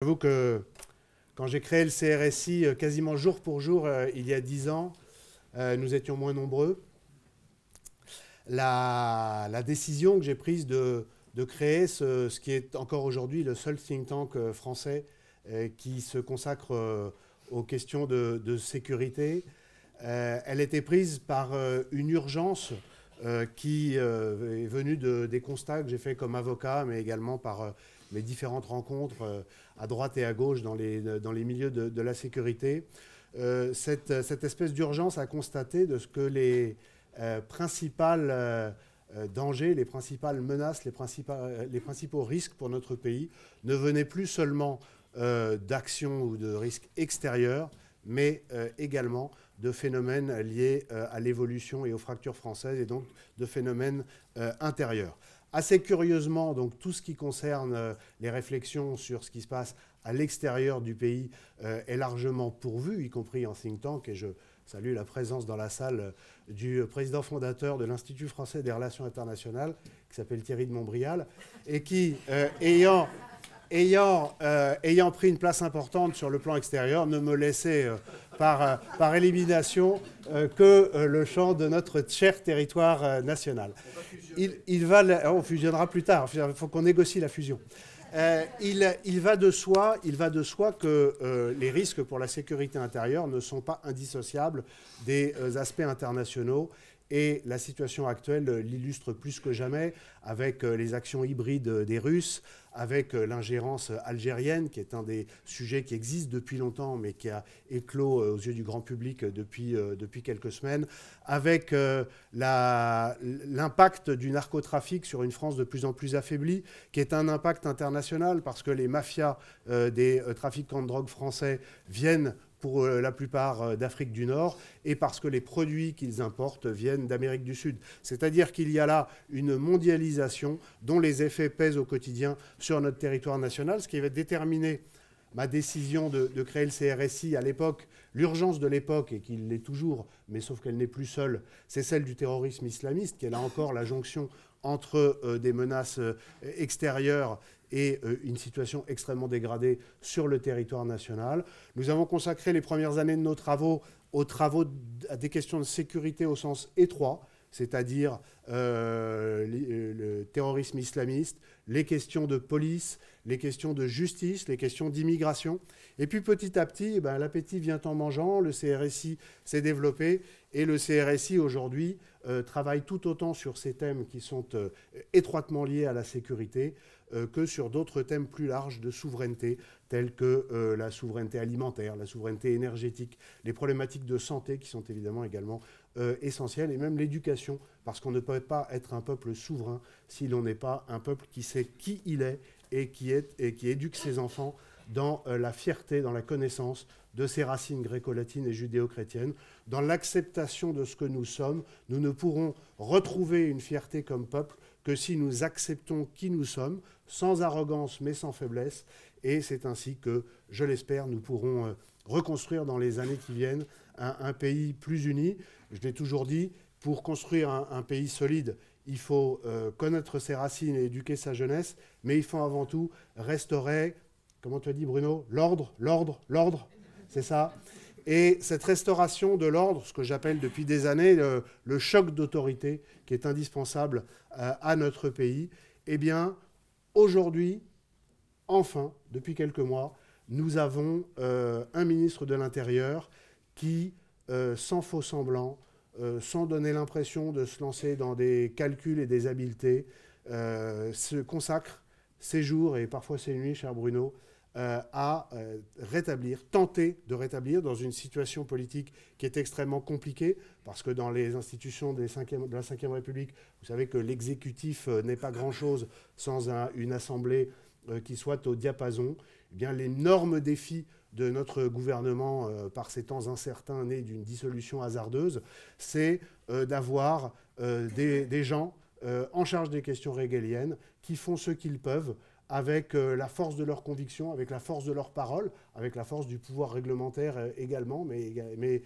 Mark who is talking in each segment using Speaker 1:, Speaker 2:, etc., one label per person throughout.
Speaker 1: J'avoue que quand j'ai créé le CRSI quasiment jour pour jour, il y a 10 ans, nous étions moins nombreux. La décision que j'ai prise de créer ce qui est encore aujourd'hui le seul think tank français qui se consacre aux questions de sécurité, elle était prise par une urgence qui est venue des constats que j'ai fait comme avocat, mais également par mes différentes rencontres à droite et à gauche dans les milieux de la sécurité. Cette espèce d'urgence à constater de ce que les principales dangers, les principales menaces, les principaux risques pour notre pays ne venaient plus seulement d'actions ou de risques extérieurs, mais également de phénomènes liés à l'évolution et aux fractures françaises, et donc de phénomènes intérieurs. Assez curieusement, donc, tout ce qui concerne les réflexions sur ce qui se passe à l'extérieur du pays est largement pourvu, y compris en think tank, et je salue la présence dans la salle du président fondateur de l'Institut français des relations internationales, qui s'appelle Thierry de Montbrial, et qui, ayant pris une place importante sur le plan extérieur, ne me laissait par élimination que le champ de notre cher territoire national. On fusionnera plus tard, il faut qu'on négocie la fusion. Il va de soi que les risques pour la sécurité intérieure ne sont pas indissociables des aspects internationaux. Et la situation actuelle l'illustre plus que jamais avec les actions hybrides des Russes, avec l'ingérence algérienne, qui est un des sujets qui existe depuis longtemps, mais qui a éclos aux yeux du grand public depuis quelques semaines, avec l'impact du narcotrafic sur une France de plus en plus affaiblie, qui est un impact international parce que les mafias des trafiquants de drogue français viennent pour la plupart d'Afrique du Nord, et parce que les produits qu'ils importent viennent d'Amérique du Sud. C'est-à-dire qu'il y a là une mondialisation dont les effets pèsent au quotidien sur notre territoire national, ce qui va déterminer ma décision de créer le CRSI à l'époque. L'urgence de l'époque, et qu'il l'est toujours, mais sauf qu'elle n'est plus seule, c'est celle du terrorisme islamiste, qui est là encore la jonction entre des menaces extérieures et une situation extrêmement dégradée sur le territoire national. Nous avons consacré les premières années de nos travaux à des questions de sécurité au sens étroit, c'est-à-dire le terrorisme islamiste, les questions de police, les questions de justice, les questions d'immigration. Et puis petit à petit, l'appétit vient en mangeant, le CRSI s'est développé, et le CRSI aujourd'hui travaille tout autant sur ces thèmes qui sont étroitement liés à la sécurité que sur d'autres thèmes plus larges de souveraineté, tels que la souveraineté alimentaire, la souveraineté énergétique, les problématiques de santé qui sont évidemment également essentielles, et même l'éducation, parce qu'on ne peut pas être un peuple souverain si l'on n'est pas un peuple qui sait qui il est et qui éduque ses enfants dans la fierté, dans la connaissance de ses racines gréco-latines et judéo-chrétiennes, dans l'acceptation de ce que nous sommes. Nous ne pourrons retrouver une fierté comme peuple que si nous acceptons qui nous sommes, sans arrogance mais sans faiblesse. Et c'est ainsi que, je l'espère, nous pourrons reconstruire dans les années qui viennent un pays plus uni. Je l'ai toujours dit, pour construire un pays solide, il faut connaître ses racines et éduquer sa jeunesse, mais il faut avant tout restaurer, comment tu as dit Bruno, l'ordre, c'est ça. Et cette restauration de l'ordre, ce que j'appelle depuis des années le choc d'autorité qui est indispensable à notre pays, eh bien, aujourd'hui, enfin, depuis quelques mois, nous avons un ministre de l'Intérieur qui, sans faux semblant, sans donner l'impression de se lancer dans des calculs et des habiletés, se consacre ses jours et parfois ses nuits, cher Bruno, à tenter de rétablir dans une situation politique qui est extrêmement compliquée, parce que dans les institutions de la Ve République, vous savez que l'exécutif n'est pas grand-chose sans une assemblée qui soit au diapason. Eh bien, l'énorme défi de notre gouvernement par ces temps incertains nés d'une dissolution hasardeuse, c'est d'avoir des gens en charge des questions régaliennes qui font ce qu'ils peuvent avec la force de leurs convictions, avec la force de leurs paroles, avec la force du pouvoir réglementaire également, mais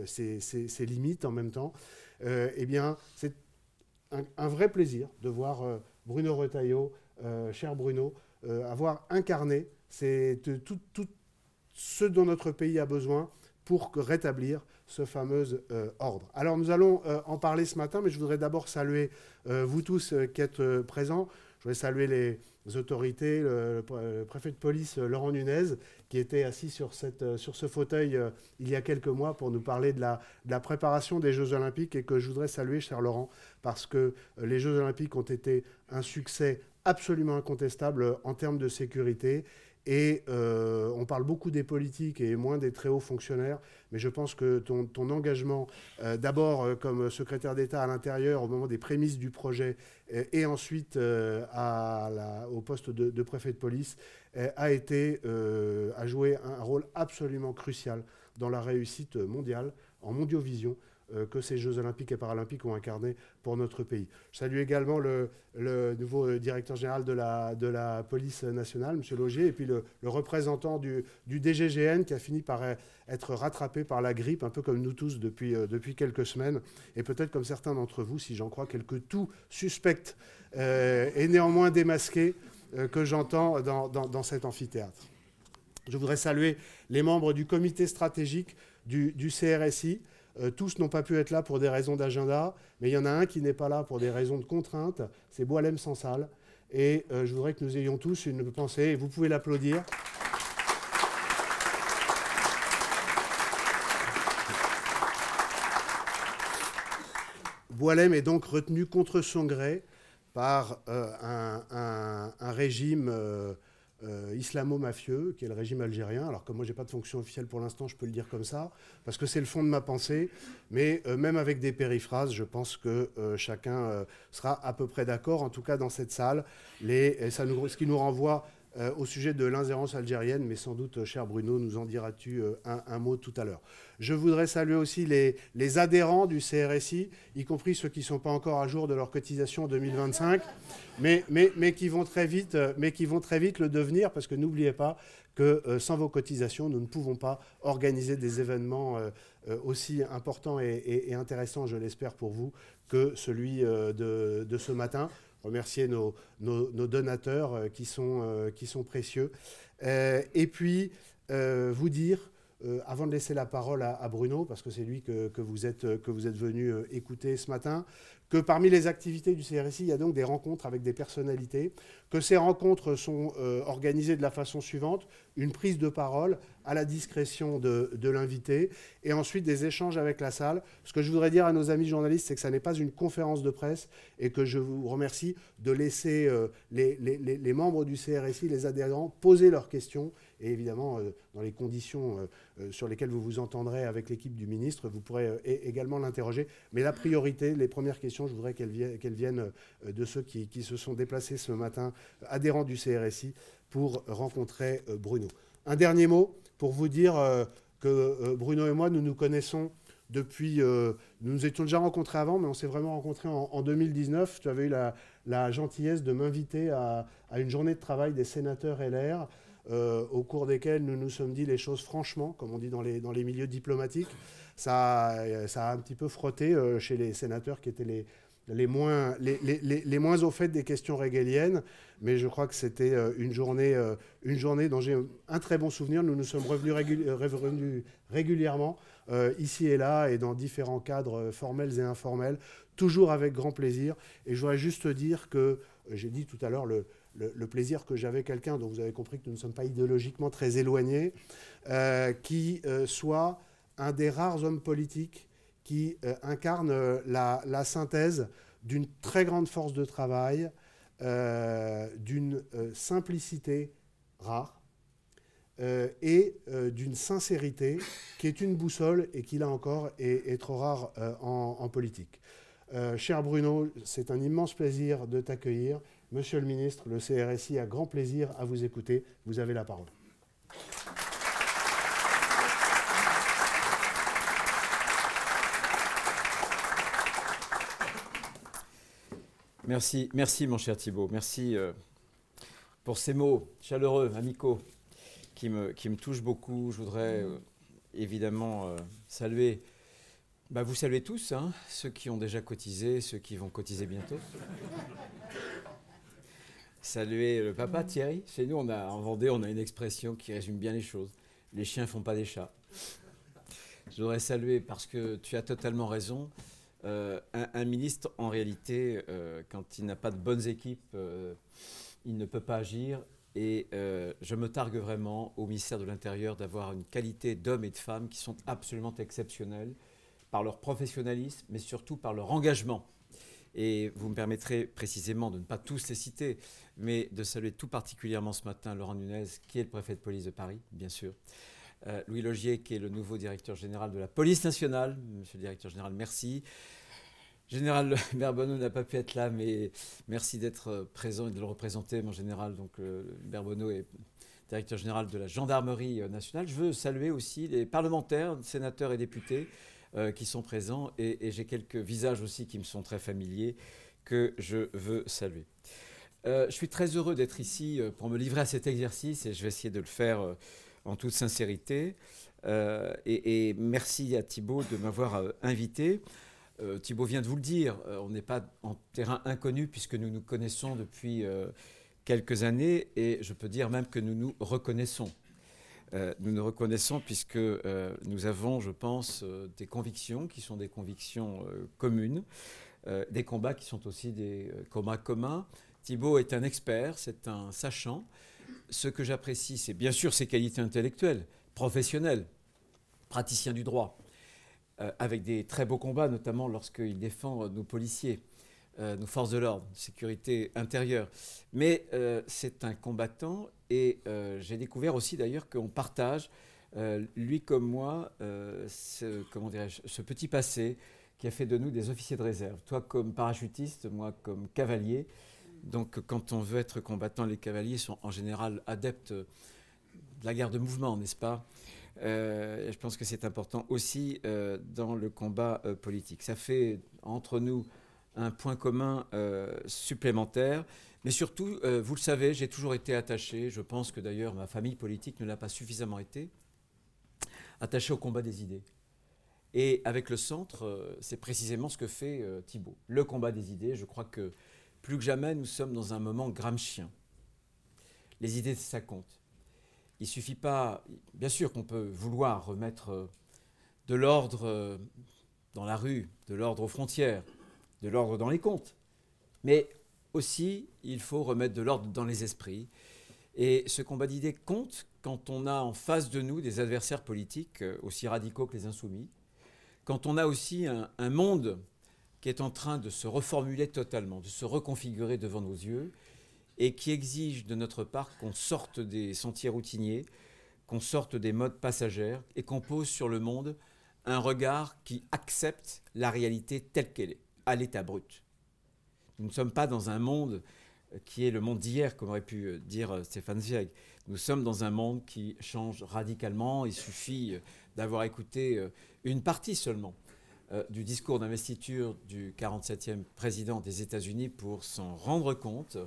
Speaker 1: ses limites en même temps. Eh bien, c'est un vrai plaisir de voir Bruno Retailleau, cher Bruno, avoir incarné c'est tout ce dont notre pays a besoin pour rétablir ce fameux ordre. Alors nous allons en parler ce matin, mais je voudrais d'abord saluer vous tous qui êtes présents. Je voudrais saluer les autorités, le préfet de police Laurent Nunez, qui était assis sur ce fauteuil il y a quelques mois pour nous parler de la préparation des Jeux Olympiques, et que je voudrais saluer, cher Laurent, parce que les Jeux Olympiques ont été un succès absolument incontestable en termes de sécurité. Et on parle beaucoup des politiques et moins des très hauts fonctionnaires, mais je pense que ton engagement, d'abord comme secrétaire d'État à l'intérieur au moment des prémices du projet, et ensuite au poste de préfet de police, a joué un rôle absolument crucial dans la réussite mondiale, en mondiovision, que ces Jeux Olympiques et Paralympiques ont incarné pour notre pays. Je salue également le nouveau directeur général de la police nationale, M. Laugier, et puis le représentant du DGGN, qui a fini par être rattrapé par la grippe, un peu comme nous tous depuis quelques semaines, et peut-être comme certains d'entre vous, si j'en crois quelques toux suspects et néanmoins démasqués que j'entends dans cet amphithéâtre. Je voudrais saluer les membres du comité stratégique du CRSI. Tous n'ont pas pu être là pour des raisons d'agenda, mais il y en a un qui n'est pas là pour des raisons de contrainte, c'est Boilem Sansal. Et je voudrais que nous ayons tous une pensée, et vous pouvez l'applaudir. Boilem est donc retenu contre son gré par un régime islamo-mafieux, qui est le régime algérien. Alors comme moi, je n'ai pas de fonction officielle pour l'instant, je peux le dire comme ça, parce que c'est le fond de ma pensée. Mais même avec des périphrases, je pense que chacun sera à peu près d'accord, en tout cas dans cette salle. Ce qui nous renvoie au sujet de l'ingérence algérienne, mais sans doute, cher Bruno, nous en diras-tu un mot tout à l'heure. Je voudrais saluer aussi les adhérents du CRSI, y compris ceux qui ne sont pas encore à jour de leur cotisation 2025, mais qui vont très vite le devenir, parce que n'oubliez pas que sans vos cotisations, nous ne pouvons pas organiser des événements aussi importants et intéressants, je l'espère pour vous, que celui de ce matin. Remercier nos donateurs qui sont précieux. Et puis, vous dire, avant de laisser la parole à Bruno, parce que c'est lui que vous êtes venu écouter ce matin, que parmi les activités du CRSI, il y a donc des rencontres avec des personnalités, que ces rencontres sont organisées de la façon suivante: une prise de parole à la discrétion de l'invité, et ensuite des échanges avec la salle. Ce que je voudrais dire à nos amis journalistes, c'est que ça n'est pas une conférence de presse, et que je vous remercie de laisser les membres du CRSI, les adhérents, poser leurs questions, et évidemment, dans les conditions sur lesquelles vous vous entendrez avec l'équipe du ministre, vous pourrez également l'interroger. Mais la priorité, les premières questions, je voudrais qu'elles viennent de ceux qui se sont déplacés ce matin, adhérents du CRSI, pour rencontrer Bruno. Un dernier mot pour vous dire que Bruno et moi, nous nous connaissons depuis... nous nous étions déjà rencontrés avant, mais on s'est vraiment rencontrés en 2019. Tu avais eu la gentillesse de m'inviter à une journée de travail des sénateurs LR, au cours desquels nous nous sommes dit les choses franchement, comme on dit dans les milieux diplomatiques. Ça a un petit peu frotté chez les sénateurs qui étaient les moins au fait des questions régaliennes, mais je crois que c'était une journée dont j'ai un très bon souvenir. Nous nous sommes revenus régulièrement, ici et là, et dans différents cadres formels et informels, toujours avec grand plaisir. Et je voudrais juste dire que, j'ai dit tout à l'heure le plaisir que j'avais quelqu'un dont vous avez compris que nous ne sommes pas idéologiquement très éloignés, qui soit un des rares hommes politiques qui incarne la synthèse d'une très grande force de travail, d'une simplicité rare et d'une sincérité qui est une boussole et qui, là encore, est trop rare en politique. Cher Bruno, c'est un immense plaisir de t'accueillir. Monsieur le ministre, le CRSI a grand plaisir à vous écouter. Vous avez la parole.
Speaker 2: Merci mon cher Thibault. Merci pour ces mots chaleureux, amicaux, qui me touchent beaucoup. Je voudrais évidemment saluer, vous saluez tous, hein, ceux qui ont déjà cotisé, ceux qui vont cotiser bientôt. saluer le papa Thierry. Chez nous, en Vendée, on a une expression qui résume bien les choses. Les chiens font pas des chats. Je voudrais saluer, parce que tu as totalement raison, un ministre, en réalité, quand il n'a pas de bonnes équipes, il ne peut pas agir. Et je me targue vraiment au ministère de l'Intérieur d'avoir une qualité d'hommes et de femmes qui sont absolument exceptionnels par leur professionnalisme, mais surtout par leur engagement. Et vous me permettrez précisément de ne pas tous les citer, mais de saluer tout particulièrement ce matin Laurent Nunez, qui est le préfet de police de Paris, bien sûr. Louis Logier, qui est le nouveau directeur général de la police nationale. Monsieur le directeur général, merci. Général Hubert Bonneau n'a pas pu être là, mais merci d'être présent et de le représenter, mon général. Donc, Hubert Bonneau est directeur général de la gendarmerie nationale. Je veux saluer aussi les parlementaires, sénateurs et députés qui sont présents. Et j'ai quelques visages aussi qui me sont très familiers que je veux saluer. Je suis très heureux d'être ici pour me livrer à cet exercice et je vais essayer de le faire en toute sincérité. Et merci à Thibault de m'avoir invité. Thibault vient de vous le dire, on n'est pas en terrain inconnu puisque nous nous connaissons depuis quelques années et je peux dire même que nous nous reconnaissons. Nous nous reconnaissons puisque nous avons, je pense, des convictions qui sont des convictions communes, des combats qui sont aussi des combats communs. Thibault est un expert, c'est un sachant. Ce que j'apprécie, c'est bien sûr ses qualités intellectuelles, professionnelles, praticien du droit. Avec des très beaux combats, notamment lorsqu'il défend nos policiers, nos forces de l'ordre, sécurité intérieure. Mais c'est un combattant et j'ai découvert aussi d'ailleurs qu'on partage, lui comme moi, ce petit passé qui a fait de nous des officiers de réserve. Toi comme parachutiste, moi comme cavalier. Donc quand on veut être combattant, les cavaliers sont en général adeptes de la guerre de mouvement, n'est-ce pas ? Je pense que c'est important aussi dans le combat politique. Ça fait entre nous un point commun supplémentaire. Mais surtout, vous le savez, j'ai toujours été attaché, je pense que d'ailleurs ma famille politique ne l'a pas suffisamment été, attaché au combat des idées. Et avec le centre, c'est précisément ce que fait Thibault. Le combat des idées, je crois que plus que jamais, nous sommes dans un moment gramscien. Les idées, ça compte. Il ne suffit pas, bien sûr qu'on peut vouloir remettre de l'ordre dans la rue, de l'ordre aux frontières, de l'ordre dans les comptes. Mais aussi, il faut remettre de l'ordre dans les esprits. Et ce combat d'idées compte quand on a en face de nous des adversaires politiques aussi radicaux que les insoumis, quand on a aussi un monde qui est en train de se reformuler totalement, de se reconfigurer devant nos yeux, et qui exige de notre part qu'on sorte des sentiers routiniers, qu'on sorte des modes passagères et qu'on pose sur le monde un regard qui accepte la réalité telle qu'elle est, à l'état brut. Nous ne sommes pas dans un monde qui est le monde d'hier, comme aurait pu dire Stéphane Zweig. Nous sommes dans un monde qui change radicalement. Il suffit d'avoir écouté une partie seulement du discours d'investiture du 47e président des États-Unis pour s'en rendre compte.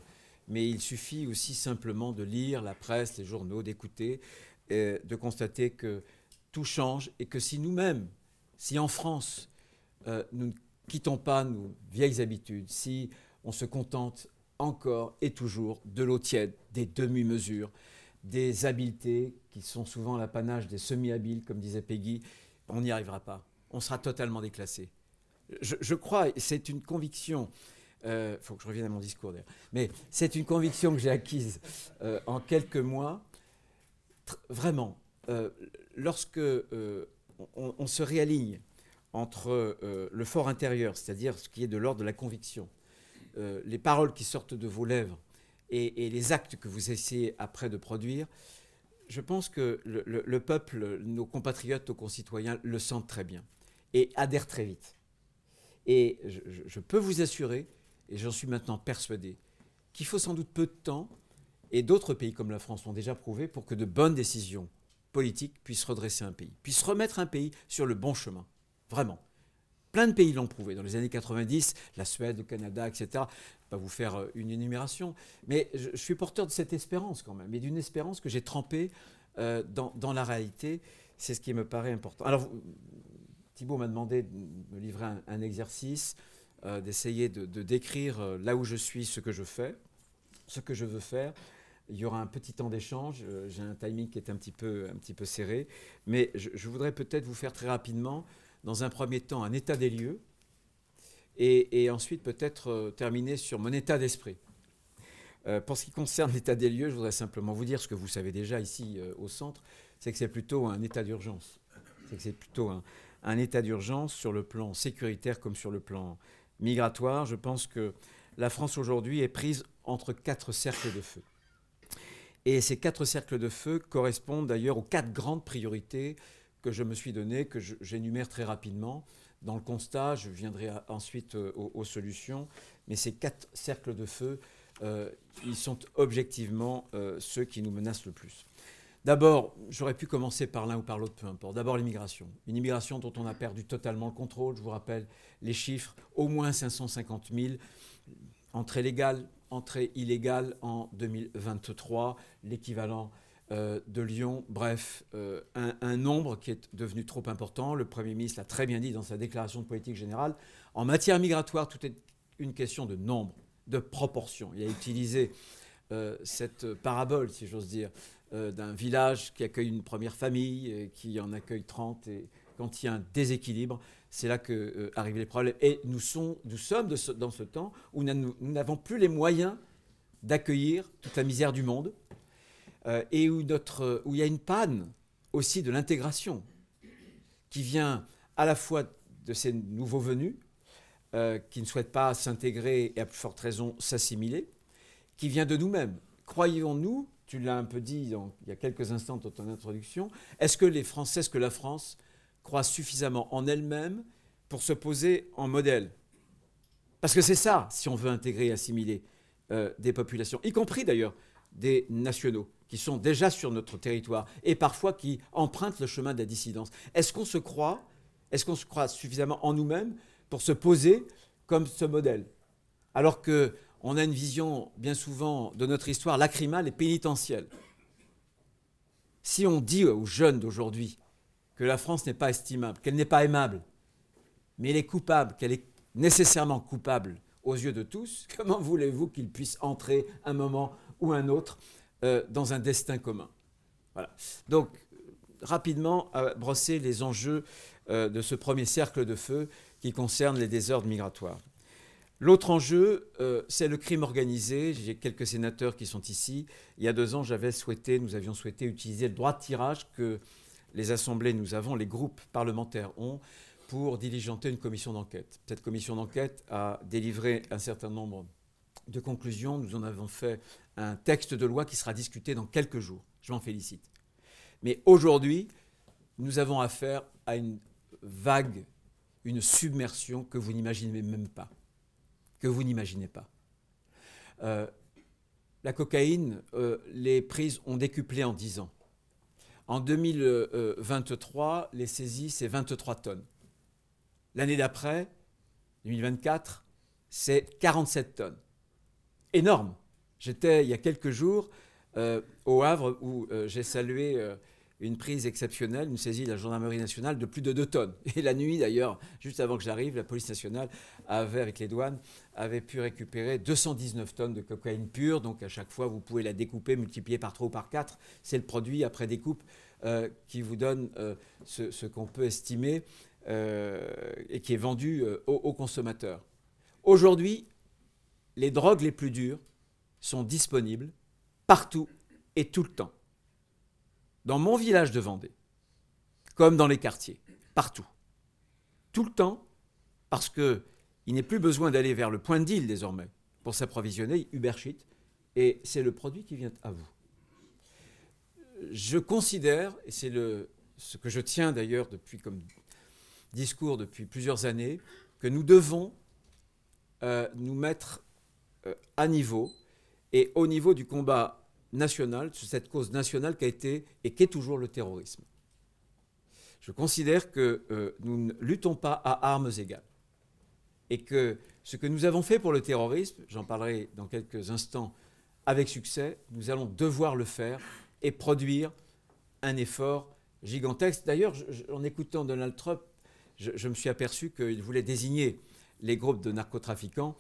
Speaker 2: Mais il suffit aussi simplement de lire la presse, les journaux, d'écouter, de constater que tout change et que si nous-mêmes, si en France, nous ne quittons pas nos vieilles habitudes, si on se contente encore et toujours de l'eau tiède, des demi-mesures, des habiletés qui sont souvent l'apanage des semi-habiles, comme disait Peggy, on n'y arrivera pas. On sera totalement déclassé. Je crois, c'est une conviction. Faut que je revienne à mon discours d'ailleurs. Mais c'est une conviction que j'ai acquise en quelques mois. Vraiment, lorsque on se réaligne entre le fort intérieur, c'est-à-dire ce qui est de l'ordre de la conviction, les paroles qui sortent de vos lèvres et les actes que vous essayez après de produire, je pense que le peuple, nos compatriotes, nos concitoyens le sentent très bien et adhèrent très vite. Et je peux vous assurer, et j'en suis maintenant persuadé, qu'il faut sans doute peu de temps, et d'autres pays comme la France l'ont déjà prouvé, pour que de bonnes décisions politiques puissent redresser un pays, puissent remettre un pays sur le bon chemin. Vraiment. Plein de pays l'ont prouvé. Dans les années 90, la Suède, le Canada, etc. Je ne vais pas vous faire une énumération, mais je suis porteur de cette espérance quand même, et d'une espérance que j'ai trempée dans la réalité. C'est ce qui me paraît important. Alors, Thibault m'a demandé de me livrer un exercice, d'essayer de décrire là où je suis, ce que je fais. ce que je veux faire. Il y aura un petit temps d'échange. J'ai un timing qui est un petit peu serré. Mais je voudrais peut-être vous faire très rapidement, dans un premier temps, un état des lieux. Et ensuite, peut-être terminer sur mon état d'esprit. Pour ce qui concerne l'état des lieux, je voudrais simplement vous dire ce que vous savez déjà ici au centre, c'est que c'est plutôt un état d'urgence. C'est plutôt un état d'urgence sur le plan sécuritaire comme sur le plan migratoire. Je pense que la France aujourd'hui est prise entre 4 cercles de feu. Et ces 4 cercles de feu correspondent d'ailleurs aux 4 grandes priorités que je me suis données, que j'énumère très rapidement. Dans le constat, je viendrai ensuite aux solutions, mais ces 4 cercles de feu, ils sont objectivement ceux qui nous menacent le plus. D'abord, j'aurais pu commencer par l'un ou par l'autre, peu importe. D'abord, l'immigration. Une immigration dont on a perdu totalement le contrôle. Je vous rappelle les chiffres, au moins 550 000 entrées légales, entrée illégale en 2023, l'équivalent de Lyon. Bref, un nombre qui est devenu trop important. Le Premier ministre l'a très bien dit dans sa déclaration de politique générale. En matière migratoire, tout est une question de nombre, de proportion. Il a utilisé cette parabole, si j'ose dire, d'un village qui accueille une première famille, qui en accueille 30, et quand il y a un déséquilibre, c'est là qu'arrivent les problèmes. Et nous sommes dans ce temps où nous n'avons plus les moyens d'accueillir toute la misère du monde et où il y a une panne aussi de l'intégration qui vient à la fois de ces nouveaux venus qui ne souhaitent pas s'intégrer et à plus forte raison s'assimiler, qui vient de nous-mêmes. Croyons-nous, tu l'as un peu dit il y a quelques instants dans ton introduction, est-ce que les Français, est-ce que la France croit suffisamment en elle-même pour se poser en modèle? Parce que c'est ça, si on veut intégrer et assimiler des populations, y compris d'ailleurs des nationaux, qui sont déjà sur notre territoire et parfois qui empruntent le chemin de la dissidence. Est-ce qu'on se croit suffisamment en nous-mêmes pour se poser comme ce modèle? Alors qu'on a une vision bien souvent de notre histoire lacrymale et pénitentielle. Si on dit aux jeunes d'aujourd'hui que la France n'est pas estimable, qu'elle n'est pas aimable, mais elle est coupable, qu'elle est nécessairement coupable aux yeux de tous, comment voulez-vous qu'ils puissent entrer un moment ou un autre dans un destin commun? Voilà. Donc, rapidement, brosser les enjeux de ce premier cercle de feu qui concerne les désordres migratoires. L'autre enjeu, c'est le crime organisé. J'ai quelques sénateurs qui sont ici. Il y a 2 ans, nous avions souhaité utiliser le droit de tirage que les assemblées, les groupes parlementaires ont, pour diligenter une commission d'enquête. Cette commission d'enquête a délivré un certain nombre de conclusions. Nous en avons fait un texte de loi qui sera discuté dans quelques jours. Je m'en félicite. Mais aujourd'hui, nous avons affaire à une vague, une submersion que vous n'imaginez même pas. Que vous n'imaginez pas. La cocaïne, les prises ont décuplé en 10 ans. En 2023, les saisies, c'est 23 tonnes. L'année d'après, 2024, c'est 47 tonnes. Énorme. J'étais, il y a quelques jours, au Havre, où j'ai salué une prise exceptionnelle, une saisie de la gendarmerie nationale de plus de 2 tonnes. Et la nuit, d'ailleurs, juste avant que j'arrive, la police nationale, avec les douanes, avait pu récupérer 219 tonnes de cocaïne pure. Donc, à chaque fois, vous pouvez la découper, multiplier par 3 ou par 4. C'est le produit, après découpe, qui vous donne ce qu'on peut estimer et qui est vendu aux consommateurs. Aujourd'hui, les drogues les plus dures sont disponibles partout et tout le temps. Dans mon village de Vendée, comme dans les quartiers, partout. Tout le temps, parce qu'il n'est plus besoin d'aller vers le point de deal désormais pour s'approvisionner, Uber Sheet, et c'est le produit qui vient à vous. Je considère, et c'est ce que je tiens d'ailleurs depuis comme discours depuis plusieurs années, que nous devons nous mettre à niveau et au niveau du combat national, sur cette cause nationale qui a été et qui est toujours le terrorisme. Je considère que nous ne luttons pas à armes égales et que ce que nous avons fait pour le terrorisme, j'en parlerai dans quelques instants avec succès, nous allons devoir le faire et produire un effort gigantesque. D'ailleurs, en écoutant Donald Trump, je me suis aperçu qu'il voulait désigner les groupes de narcotrafiquants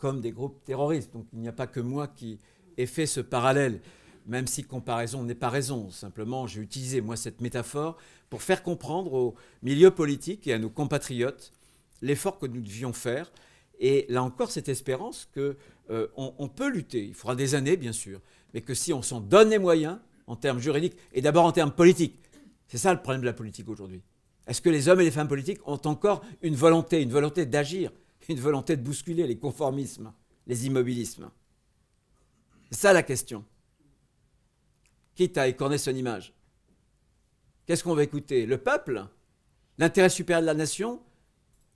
Speaker 2: comme des groupes terroristes. Donc il n'y a pas que moi qui ai fait ce parallèle, même si comparaison n'est pas raison. Simplement, j'ai utilisé, moi, cette métaphore pour faire comprendre aux milieux politiques et à nos compatriotes l'effort que nous devions faire. Et là encore, cette espérance qu'on peut lutter. Il faudra des années, bien sûr, mais que si on s'en donne les moyens, en termes juridiques et d'abord en termes politiques, c'est ça le problème de la politique aujourd'hui. Est-ce que les hommes et les femmes politiques ont encore une volonté d'agir, une volonté de bousculer les conformismes, les immobilismes? C'est ça la question. Quitte à écorner son image. Qu'est-ce qu'on va écouter? Le peuple? L'intérêt supérieur de la nation?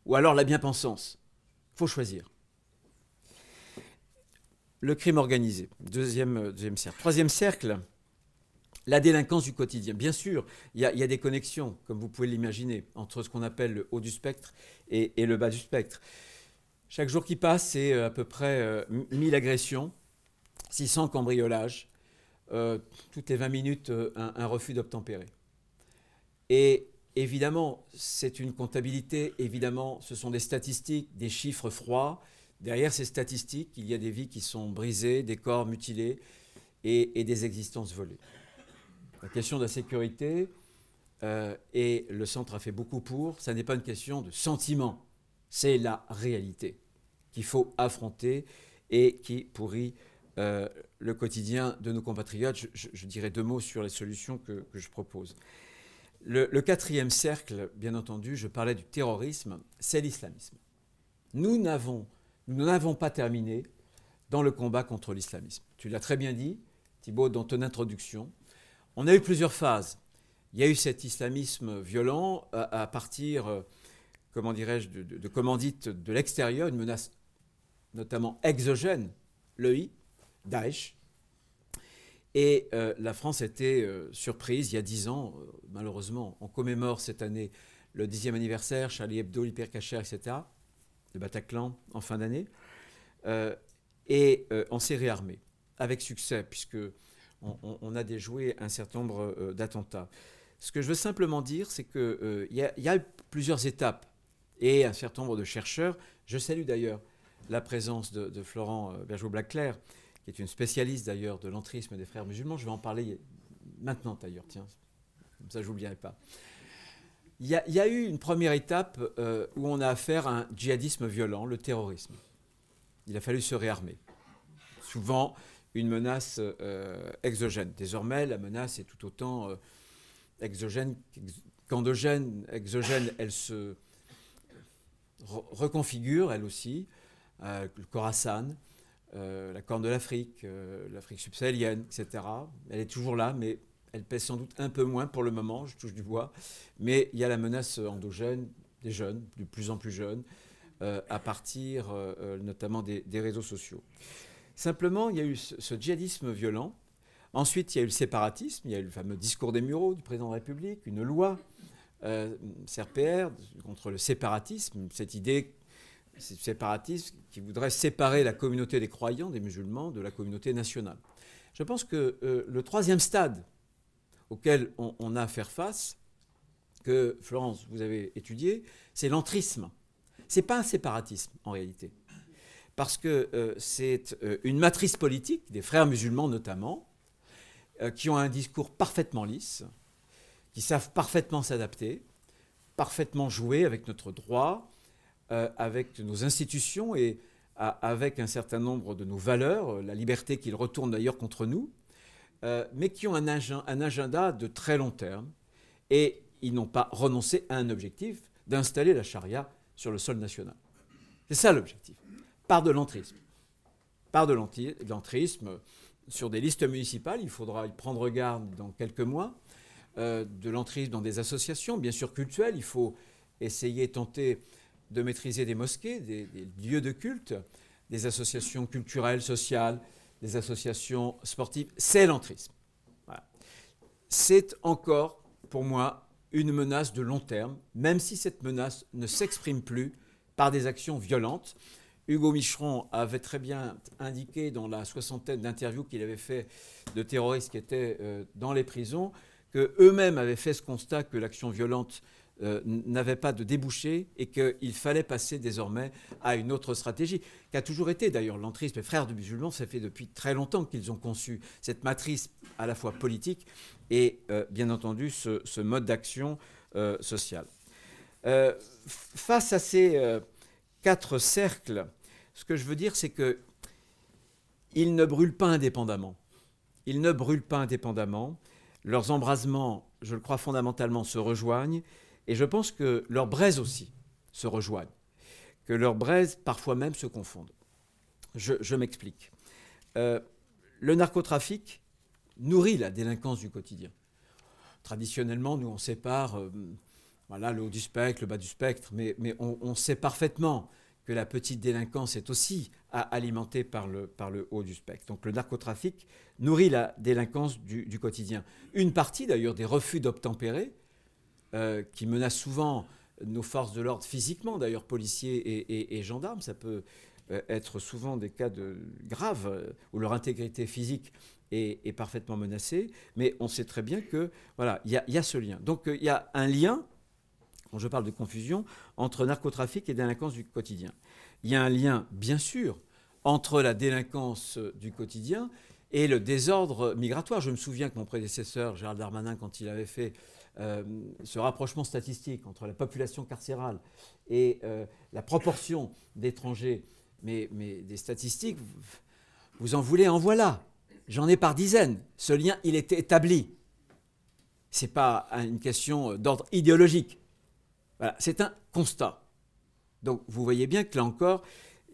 Speaker 2: Ou alors la bien-pensance? Il faut choisir. Le crime organisé, deuxième cercle. Troisième cercle, la délinquance du quotidien. Bien sûr, il y a des connexions, comme vous pouvez l'imaginer, entre ce qu'on appelle le haut du spectre et le bas du spectre. Chaque jour qui passe, c'est à peu près 1000 agressions, 600 cambriolages, toutes les 20 minutes, un refus d'obtempérer. Et évidemment, c'est une comptabilité, évidemment, ce sont des statistiques, des chiffres froids. Derrière ces statistiques, il y a des vies qui sont brisées, des corps mutilés et des existences volées. La question de la sécurité, et le centre a fait beaucoup pour, ça n'est pas une question de sentiment, c'est la réalité qu'il faut affronter et qui pourrit le quotidien de nos compatriotes. Je dirais 2 mots sur les solutions que je propose. Le quatrième cercle, bien entendu, je parlais du terrorisme, c'est l'islamisme. Nous n'avons pas terminé dans le combat contre l'islamisme. Tu l'as très bien dit, Thibault, dans ton introduction. On a eu plusieurs phases. Il y a eu cet islamisme violent à partir, comment dirais-je, de commandites de l'extérieur, une menace notamment exogène, l'EI, Daesh. Et la France était surprise il y a 10 ans, malheureusement. On commémore cette année le 10e anniversaire, Charlie Hebdo, l'Hypercacher, etc., le Bataclan en fin d'année. Et on s'est réarmé, avec succès, puisque on a déjoué un certain nombre d'attentats. Ce que je veux simplement dire, c'est qu'il y a plusieurs étapes et un certain nombre de chercheurs. Je salue d'ailleurs la présence de Florent Bergeau-Blaclair, qui est une spécialiste d'ailleurs de l'entrisme des frères musulmans. Je vais en parler maintenant d'ailleurs, tiens, comme ça je n'oublierai pas. Il y a eu une première étape où on a affaire à un djihadisme violent, le terrorisme. Il a fallu se réarmer. Souvent une menace exogène. Désormais, la menace est tout autant exogène qu'endogène. Exogène, elle se reconfigure, elle aussi. Le Khorasan, la Corne de l'Afrique, l'Afrique subsahélienne, etc. Elle est toujours là, mais elle pèse sans doute un peu moins pour le moment, je touche du bois. Mais il y a la menace endogène des jeunes, de plus en plus jeunes, à partir notamment des réseaux sociaux. Simplement, il y a eu ce djihadisme violent. Ensuite, il y a eu le séparatisme. Il y a eu le fameux discours des Mureaux du président de la République, une loi CRPR contre le séparatisme, cette idée séparatisme qui voudrait séparer la communauté des croyants, des musulmans, de la communauté nationale. Je pense que le troisième stade auquel on a à faire face, que Florence, vous avez étudié, c'est l'entrisme. Ce n'est pas un séparatisme en réalité. Parce que c'est une matrice politique, des frères musulmans notamment, qui ont un discours parfaitement lisse, qui savent parfaitement s'adapter, parfaitement jouer avec notre droit, avec nos institutions et avec un certain nombre de nos valeurs, la liberté qu'ils retournent d'ailleurs contre nous, mais qui ont un agenda de très long terme. Et ils n'ont pas renoncé à un objectif d'installer la charia sur le sol national. C'est ça l'objectif. Par de l'entrisme. Par de l'entrisme sur des listes municipales, il faudra y prendre garde dans quelques mois, de l'entrisme dans des associations, bien sûr cultuelles, il faut essayer, tenter de maîtriser des mosquées, des lieux de culte, des associations culturelles, sociales, des associations sportives, c'est l'entrisme. Voilà. C'est encore, pour moi, une menace de long terme, même si cette menace ne s'exprime plus par des actions violentes. Hugo Micheron avait très bien indiqué dans la 60aine d'interviews qu'il avait fait de terroristes qui étaient dans les prisons, qu'eux-mêmes avaient fait ce constat que l'action violente n'avait pas de débouché et qu'il fallait passer désormais à une autre stratégie, qui a toujours été d'ailleurs l'entrisme. Les frères de musulmans, ça fait depuis très longtemps qu'ils ont conçu cette matrice à la fois politique et bien entendu ce mode d'action social. Face à ces 4 cercles, ce que je veux dire, c'est qu'ils ne brûlent pas indépendamment. Ils ne brûlent pas indépendamment. Leurs embrasements, je le crois fondamentalement, se rejoignent. Et je pense que leurs braises aussi se rejoignent. Que leurs braises, parfois même, se confondent. Je m'explique. Le narcotrafic nourrit la délinquance du quotidien. Traditionnellement, nous, on sépare voilà, le haut du spectre, le bas du spectre, mais on sait parfaitement que la petite délinquance est aussi alimentée par le haut du spectre. Donc le narcotrafic nourrit la délinquance du quotidien. Une partie d'ailleurs des refus d'obtempérer, qui menacent souvent nos forces de l'ordre physiquement, d'ailleurs policiers et gendarmes, ça peut être souvent des cas graves où leur intégrité physique est parfaitement menacée, mais on sait très bien que voilà, il y a ce lien. Donc il y a un lien, quand je parle de confusion, entre narcotrafic et délinquance du quotidien. Il y a un lien, bien sûr, entre la délinquance du quotidien et le désordre migratoire. Je me souviens que mon prédécesseur, Gérald Darmanin, quand il avait fait ce rapprochement statistique entre la population carcérale et la proportion d'étrangers, mais des statistiques, vous en voulez, en voilà. J'en ai par dizaines. Ce lien, il est établi. Ce n'est pas une question d'ordre idéologique. Voilà, c'est un constat. Donc vous voyez bien que là encore,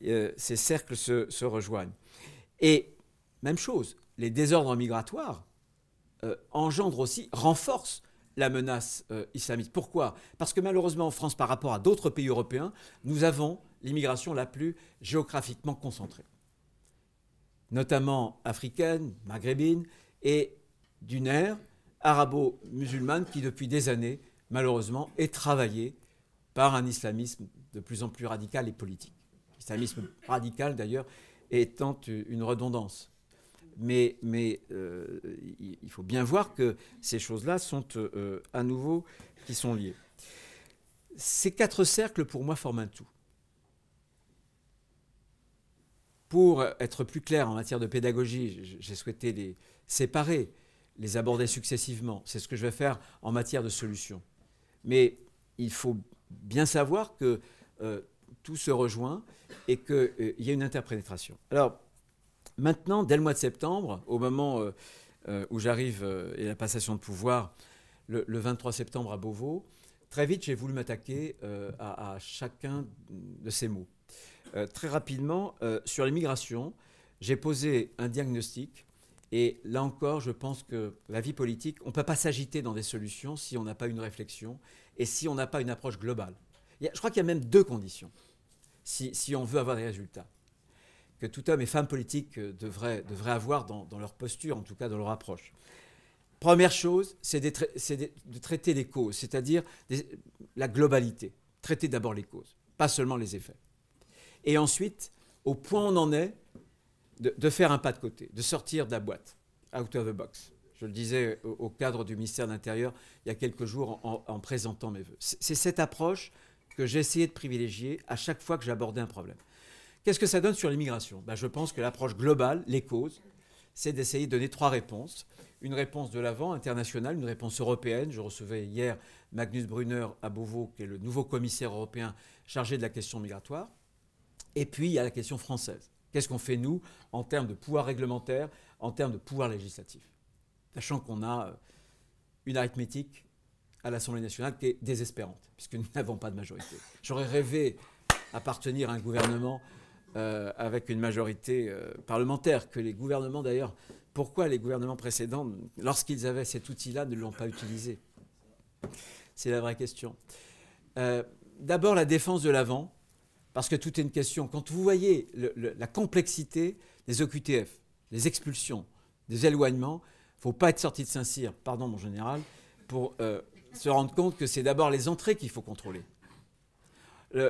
Speaker 2: ces cercles se rejoignent. Et même chose, les désordres migratoires engendrent aussi, renforcent la menace islamiste. Pourquoi ? Parce que malheureusement en France, par rapport à d'autres pays européens, nous avons l'immigration la plus géographiquement concentrée, notamment africaine, maghrébine et d'une ère arabo-musulmane qui depuis des années, malheureusement, est travaillée par un islamisme de plus en plus radical et politique. L'islamisme radical d'ailleurs étant une redondance. Mais il faut bien voir que ces choses-là sont à nouveau qui sont liées. Ces 4 cercles, pour moi, forment un tout. Pour être plus clair en matière de pédagogie, j'ai souhaité les séparer, les aborder successivement. C'est ce que je vais faire en matière de solutions. Mais il faut bien savoir que tout se rejoint et qu'il y a une interpénétration. Alors, maintenant, dès le mois de septembre, au moment où j'arrive et la passation de pouvoir, le 23 septembre à Beauvau, très vite, j'ai voulu m'attaquer à chacun de ces mots. Très rapidement, sur l'immigration, j'ai posé un diagnostic. Et là encore, je pense que la vie politique, on ne peut pas s'agiter dans des solutions si on n'a pas une réflexion et si on n'a pas une approche globale. Je crois qu'il y a même 2 conditions si on veut avoir des résultats que tout homme et femme politique devraient avoir dans leur posture, en tout cas dans leur approche. Première chose, c'est de traiter les causes, c'est-à-dire la globalité. Traiter d'abord les causes, pas seulement les effets. Et ensuite, au point où on en est, de faire un pas de côté, de sortir de la boîte, out of the box. Je le disais au cadre du ministère de l'Intérieur il y a quelques jours en présentant mes vœux. C'est cette approche que j'ai essayé de privilégier à chaque fois que j'abordais un problème. Qu'est-ce que ça donne sur l'immigration ? Je pense que l'approche globale, les causes, c'est d'essayer de donner 3 réponses. Une réponse de l'avant, internationale, une réponse européenne. Je recevais hier Magnus Brunner à Beauvau, qui est le nouveau commissaire européen chargé de la question migratoire. Et puis, il y a la question française. Qu'est-ce qu'on fait, nous, en termes de pouvoir réglementaire, en termes de pouvoir législatif ? Sachant qu'on a une arithmétique à l'Assemblée nationale qui est désespérante, puisque nous n'avons pas de majorité. J'aurais rêvé appartenir à un gouvernement avec une majorité parlementaire, que les gouvernements d'ailleurs, pourquoi les gouvernements précédents, lorsqu'ils avaient cet outil-là, ne l'ont pas utilisé ? C'est la vraie question. D'abord, la défense de l'avant, parce que tout est une question. Quand vous voyez la complexité des OQTF, des expulsions, des éloignements, il ne faut pas être sorti de Saint-Cyr, pardon mon général, pour se rendre compte que c'est d'abord les entrées qu'il faut contrôler.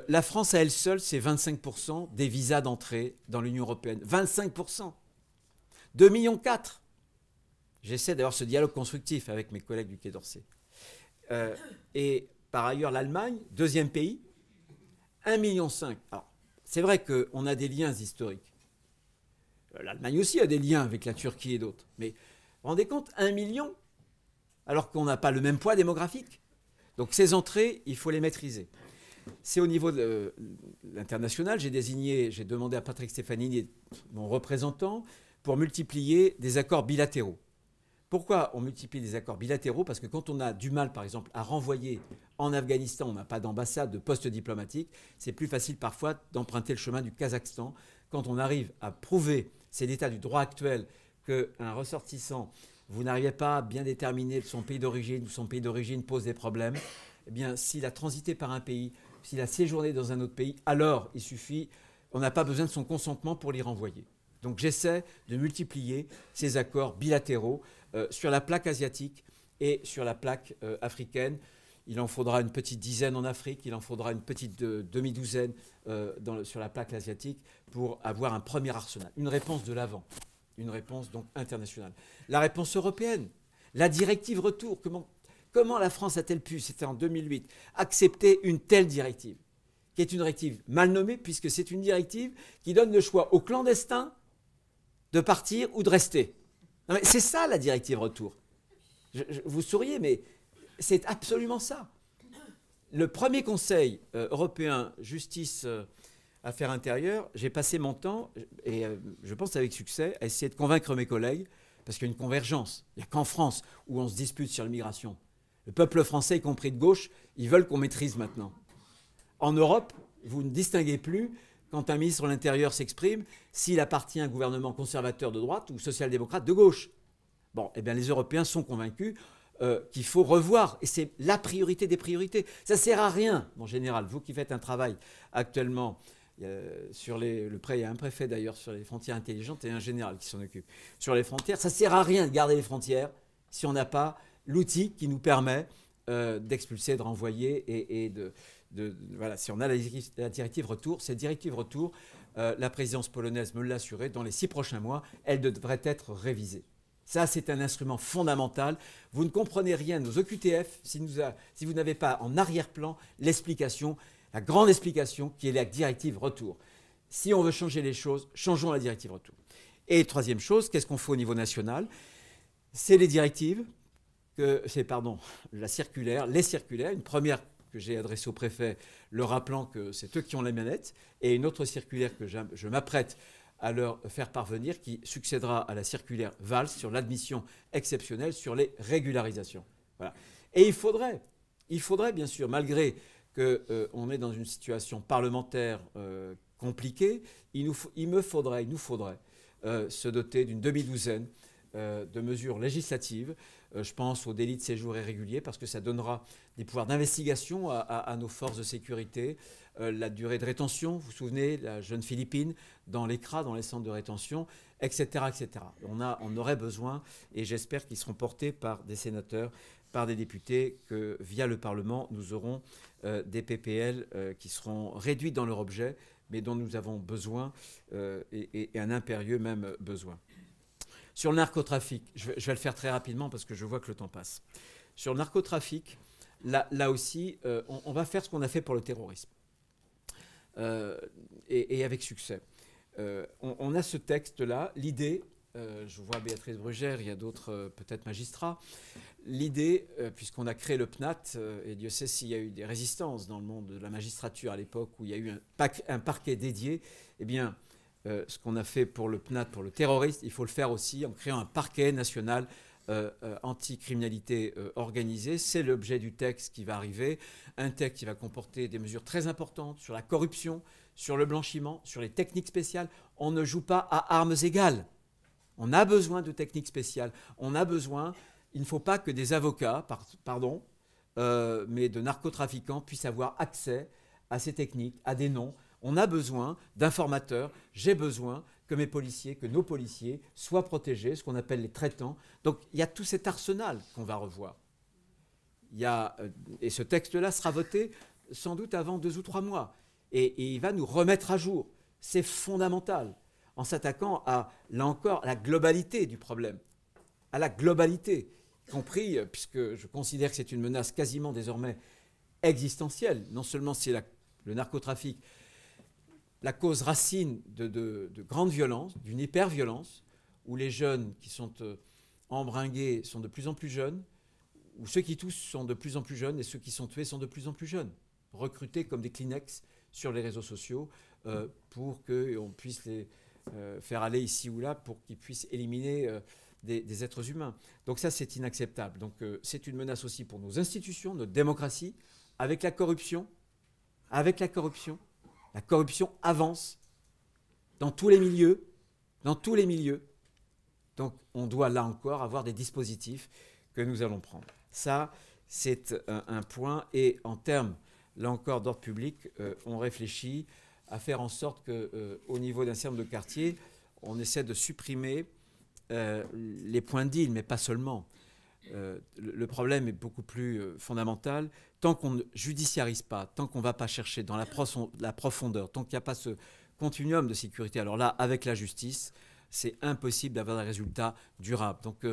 Speaker 2: La France à elle seule, c'est 25% des visas d'entrée dans l'Union européenne. 25%. 2,4 millions. J'essaie d'avoir ce dialogue constructif avec mes collègues du Quai d'Orsay. Et par ailleurs l'Allemagne, deuxième pays, 1,5 million. Alors, c'est vrai qu'on a des liens historiques. L'Allemagne aussi a des liens avec la Turquie et d'autres. Mais vous vous rendez compte, 1 million, alors qu'on n'a pas le même poids démographique. Donc ces entrées, il faut les maîtriser. C'est au niveau de l'international, j'ai demandé à Patrick Stefanini, mon représentant, pour multiplier des accords bilatéraux. Pourquoi on multiplie des accords bilatéraux? Parce que quand on a du mal, par exemple, à renvoyer en Afghanistan, on n'a pas d'ambassade, de poste diplomatique, c'est plus facile parfois d'emprunter le chemin du Kazakhstan. Quand on arrive à prouver, c'est l'état du droit actuel, qu'un ressortissant, vous n'arrivez pas à bien déterminer son pays d'origine ou son pays d'origine pose des problèmes, eh bien, s'il a transité par un pays, s'il a séjourné dans un autre pays, alors il suffit, on n'a pas besoin de son consentement pour l'y renvoyer. Donc j'essaie de multiplier ces accords bilatéraux sur la plaque asiatique et sur la plaque africaine. Il en faudra une petite dizaine en Afrique, il en faudra une petite demi-douzaine sur la plaque asiatique pour avoir un premier arsenal, une réponse de l'avant, une réponse donc internationale. La réponse européenne, la directive retour, comment la France a-t-elle pu, c'était en 2008, accepter une telle directive, qui est une directive mal nommée, puisque c'est une directive qui donne le choix aux clandestins de partir ou de rester. C'est ça la directive retour. Vous souriez, mais c'est absolument ça. Le premier Conseil européen justice affaires intérieures, j'ai passé mon temps, et je pense avec succès, à essayer de convaincre mes collègues, parce qu'il y a une convergence. Il n'y a qu'en France où on se dispute sur l'immigration. Le peuple français, y compris de gauche, ils veulent qu'on maîtrise maintenant. En Europe, vous ne distinguez plus, quand un ministre de l'Intérieur s'exprime, s'il appartient à un gouvernement conservateur de droite ou social-démocrate de gauche. Bon, eh bien les Européens sont convaincus qu'il faut revoir, et c'est la priorité des priorités. Ça ne sert à rien, en général. Vous qui faites un travail actuellement sur le prêt, il y a un préfet d'ailleurs sur les frontières intelligentes et un général qui s'en occupe. Sur les frontières, ça ne sert à rien de garder les frontières si on n'a pas l'outil qui nous permet d'expulser, de renvoyer et voilà, si on a la directive retour, cette directive retour, la présidence polonaise me l'a assuré, dans les 6 prochains mois, elle devrait être révisée. Ça, c'est un instrument fondamental. Vous ne comprenez rien de nos OQTF si vous n'avez pas en arrière-plan l'explication, la grande explication qui est la directive retour. Si on veut changer les choses, changeons la directive retour. Et troisième chose, qu'est-ce qu'on fait au niveau national? C'est les directives, la circulaire, les circulaires, une première que j'ai adressée au préfet, le rappelant que c'est eux qui ont la manette, et une autre circulaire que je m'apprête à leur faire parvenir, qui succédera à la circulaire Valls sur l'admission exceptionnelle, sur les régularisations. Voilà. Et il faudrait bien sûr, malgré qu'on est dans une situation parlementaire compliquée, il nous faudrait se doter d'une demi-douzaine de mesures législatives. Je pense au délit de séjour irrégulier, parce que ça donnera des pouvoirs d'investigation à nos forces de sécurité. La durée de rétention, vous vous souvenez, la jeune Philippine dans l'ECRA, dans les centres de rétention, etc. etc. On aurait besoin, et j'espère qu'ils seront portés par des sénateurs, par des députés, que via le Parlement, nous aurons des PPL qui seront réduites dans leur objet, mais dont nous avons besoin, et un impérieux même besoin. Sur le narcotrafic, je vais le faire très rapidement parce que je vois que le temps passe. Sur le narcotrafic, là aussi, on va faire ce qu'on a fait pour le terrorisme. Et avec succès. On a ce texte-là, l'idée, je vois Béatrice Brugère, il y a d'autres peut-être magistrats, l'idée, puisqu'on a créé le PNAT, et Dieu sait s'il y a eu des résistances dans le monde de la magistrature à l'époque où il y a eu un parquet dédié, eh bien, ce qu'on a fait pour le PNAT, pour le terroriste, il faut le faire aussi en créant un parquet national anti-criminalité organisée. C'est l'objet du texte qui va arriver, un texte qui va comporter des mesures très importantes sur la corruption, sur le blanchiment, sur les techniques spéciales. On ne joue pas à armes égales. On a besoin de techniques spéciales. Il ne faut pas que des avocats, mais de narcotrafiquants puissent avoir accès à ces techniques, à des noms. On a besoin d'informateurs. J'ai besoin que mes policiers, que nos policiers soient protégés, ce qu'on appelle les traitants. Donc il y a tout cet arsenal qu'on va revoir. Et ce texte-là sera voté sans doute avant 2 ou 3 mois. Et il va nous remettre à jour. C'est fondamental, en s'attaquant là encore, à la globalité du problème. À la globalité, y compris, puisque je considère que c'est une menace quasiment désormais existentielle. Non seulement c'est le narcotrafic, la cause racine de grandes violences, d'une hyper-violence, où les jeunes qui sont embringués sont de plus en plus jeunes, où ceux qui toussent sont de plus en plus jeunes et ceux qui sont tués sont de plus en plus jeunes, recrutés comme des Kleenex sur les réseaux sociaux pour qu'on puisse les faire aller ici ou là, pour qu'ils puissent éliminer des êtres humains. Donc ça, c'est inacceptable. Donc c'est une menace aussi pour nos institutions, notre démocratie, avec la corruption. Avec la corruption avance dans tous les milieux, Donc on doit là encore avoir des dispositifs que nous allons prendre. Ça, c'est un point. Et en termes, là encore, d'ordre public, on réfléchit à faire en sorte qu'au niveau d'un certain nombre de quartiers, on essaie de supprimer les points de deal, mais pas seulement. Le problème est beaucoup plus fondamental. Tant qu'on ne judiciarise pas, tant qu'on ne va pas chercher dans la profondeur, tant qu'il n'y a pas ce continuum de sécurité, alors là, avec la justice, c'est impossible d'avoir des résultats durables. Donc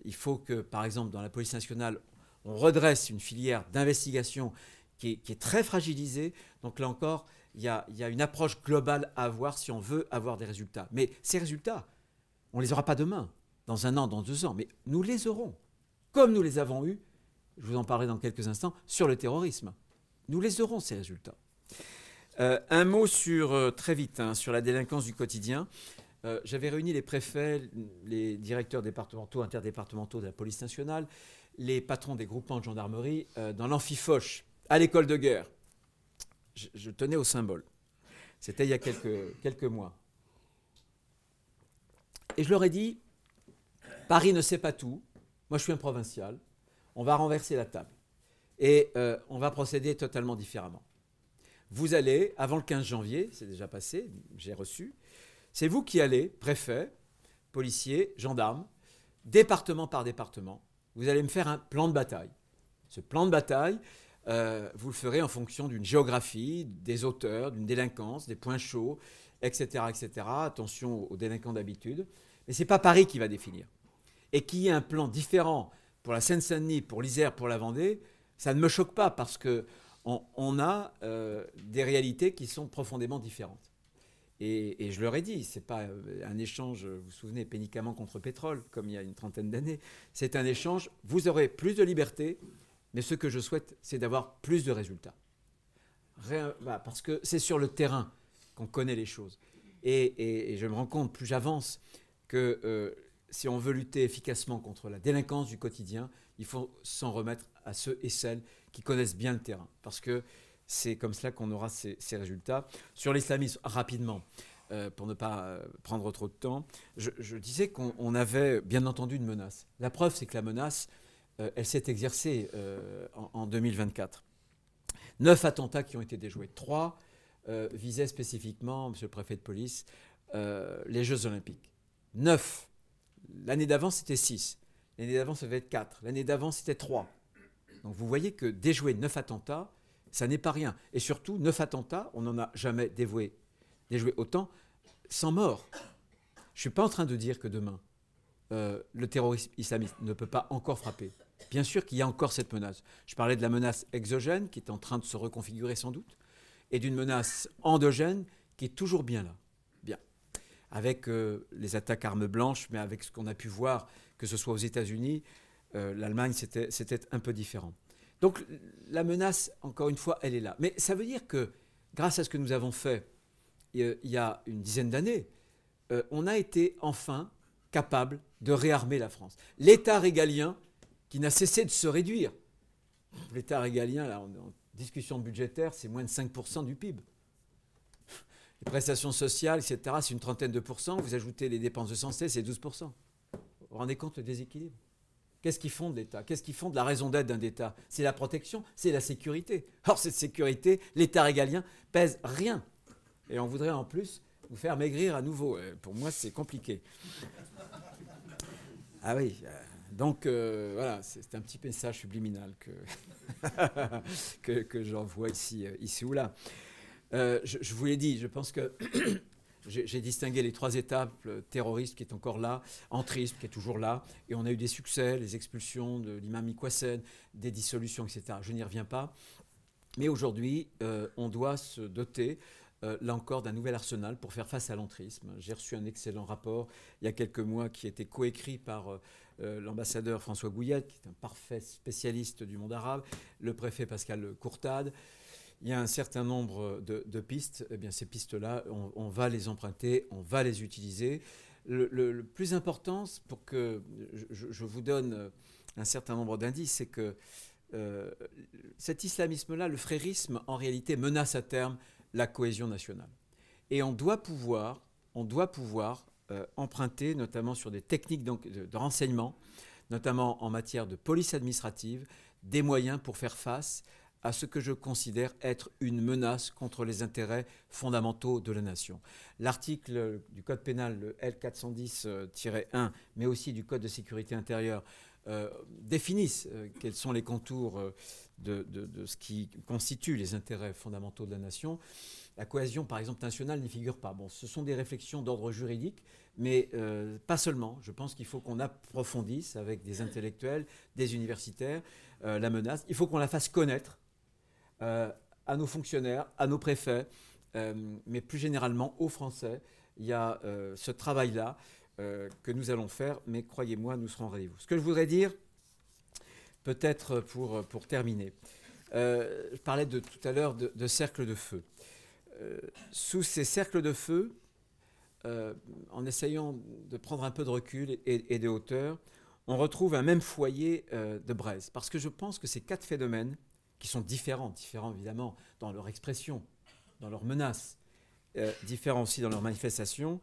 Speaker 2: il faut que, par exemple, dans la police nationale, on redresse une filière d'investigation qui est très fragilisée. Donc là encore, il y a une approche globale à avoir si on veut avoir des résultats. Mais ces résultats, on ne les aura pas demain, dans 1 an, dans 2 ans, mais nous les aurons. Comme nous les avons eus, je vous en parlerai dans quelques instants, sur le terrorisme. Nous les aurons, ces résultats. Un mot très vite, sur la délinquance du quotidien. J'avais réuni les préfets, les directeurs départementaux, interdépartementaux de la police nationale, les patrons des groupements de gendarmerie dans l'Amphifoch, à l'école de guerre. Je tenais au symbole. C'était il y a quelques mois. Et je leur ai dit, Paris ne sait pas tout. Moi, je suis un provincial. On va renverser la table. Et on va procéder totalement différemment. Vous allez, avant le 15 janvier, c'est déjà passé, j'ai reçu, c'est vous qui allez, préfet, policier, gendarme, département par département, vous allez me faire un plan de bataille. Ce plan de bataille, vous le ferez en fonction d'une géographie, des auteurs, d'une délinquance, des points chauds, etc., etc. Attention aux délinquants d'habitude. Mais ce n'est pas Paris qui va définir. Et qu'il y ait un plan différent pour la Seine-Saint-Denis, pour l'Isère, pour la Vendée, ça ne me choque pas parce qu'on a des réalités qui sont profondément différentes. Et je leur ai dit, ce n'est pas un échange, vous vous souvenez, pénicamment contre pétrole, comme il y a une trentaine d'années. C'est un échange, vous aurez plus de liberté, mais ce que je souhaite, c'est d'avoir plus de résultats. Parce que c'est sur le terrain qu'on connaît les choses. Et je me rends compte, plus j'avance, que si on veut lutter efficacement contre la délinquance du quotidien, il faut s'en remettre à ceux et celles qui connaissent bien le terrain. Parce que c'est comme cela qu'on aura ces résultats. Sur l'islamisme, rapidement, pour ne pas prendre trop de temps, je disais qu'on avait bien entendu une menace. La preuve, c'est que la menace, elle s'est exercée en 2024. 9 attentats qui ont été déjoués. 3 visaient spécifiquement, monsieur le préfet de police, les Jeux Olympiques. 9. L'année d'avant, c'était 6. L'année d'avant, ça devait être 4. L'année d'avant, c'était 3. Donc vous voyez que déjouer 9 attentats, ça n'est pas rien. Et surtout, 9 attentats, on n'en a jamais déjoué autant, sans mort. Je ne suis pas en train de dire que demain, le terrorisme islamiste ne peut pas encore frapper. Bien sûr qu'il y a encore cette menace. Je parlais de la menace exogène qui est en train de se reconfigurer sans doute, et d'une menace endogène qui est toujours bien là. Bien. Avec les attaques armes blanches, mais avec ce qu'on a pu voir, que ce soit aux États-Unis, l'Allemagne, c'était un peu différent. Donc la menace, encore une fois, elle est là. Mais ça veut dire que, grâce à ce que nous avons fait il y a une dizaine d'années, on a été enfin capable de réarmer la France. L'État régalien, qui n'a cessé de se réduire. L'État régalien, là, en discussion budgétaire, c'est moins de 5% du PIB. Les prestations sociales, etc., c'est une trentaine de pourcents. Vous ajoutez les dépenses de santé, c'est 12%. Vous vous rendez compte le déséquilibre ? Qu'est-ce qui fonde l'État ? Qu'est-ce qui fonde la raison d'être d'un État ? C'est la protection, c'est la sécurité. Or, cette sécurité, l'État régalien pèse rien. Et on voudrait en plus vous faire maigrir à nouveau. Pour moi, c'est compliqué. Ah oui, donc voilà, c'est un petit message subliminal que j'envoie ici ou là. Je vous l'ai dit, je pense que j'ai distingué les 3 étapes, le terrorisme qui est encore là, entrisme qui est toujours là, et on a eu des succès, les expulsions de l'imam Iqouassen, des dissolutions, etc. Je n'y reviens pas. Mais aujourd'hui, on doit se doter, là encore, d'un nouvel arsenal pour faire face à l'entrisme. J'ai reçu un excellent rapport il y a quelques mois qui était coécrit par l'ambassadeur François Gouillette, qui est un parfait spécialiste du monde arabe, le préfet Pascal Courtade. Il y a un certain nombre de pistes. Eh bien, ces pistes-là, on va les emprunter, on va les utiliser. Le plus important, pour que je vous donne un certain nombre d'indices, c'est que cet islamisme-là, le frérisme, en réalité, menace à terme la cohésion nationale. Et on doit pouvoir emprunter, notamment sur des techniques de renseignement, notamment en matière de police administrative, des moyens pour faire face à ce que je considère être une menace contre les intérêts fondamentaux de la nation. L'article du Code pénal, le L410-1, mais aussi du Code de sécurité intérieure, définissent quels sont les contours de ce qui constitue les intérêts fondamentaux de la nation. La cohésion, par exemple, nationale n'y figure pas. Bon, ce sont des réflexions d'ordre juridique, mais pas seulement. Je pense qu'il faut qu'on approfondisse avec des intellectuels, des universitaires, la menace. Il faut qu'on la fasse connaître à nos fonctionnaires, à nos préfets, mais plus généralement aux Français. Il y a ce travail-là que nous allons faire, mais croyez-moi, nous serons au rendez-vous. Ce que je voudrais dire, peut-être pour terminer, je parlais tout à l'heure de cercles de feu. Sous ces cercles de feu, en essayant de prendre un peu de recul et de hauteur, on retrouve un même foyer de braise. Parce que je pense que ces quatre phénomènes, qui sont différents évidemment dans leur expression, dans leurs menaces, différents aussi dans leurs manifestations,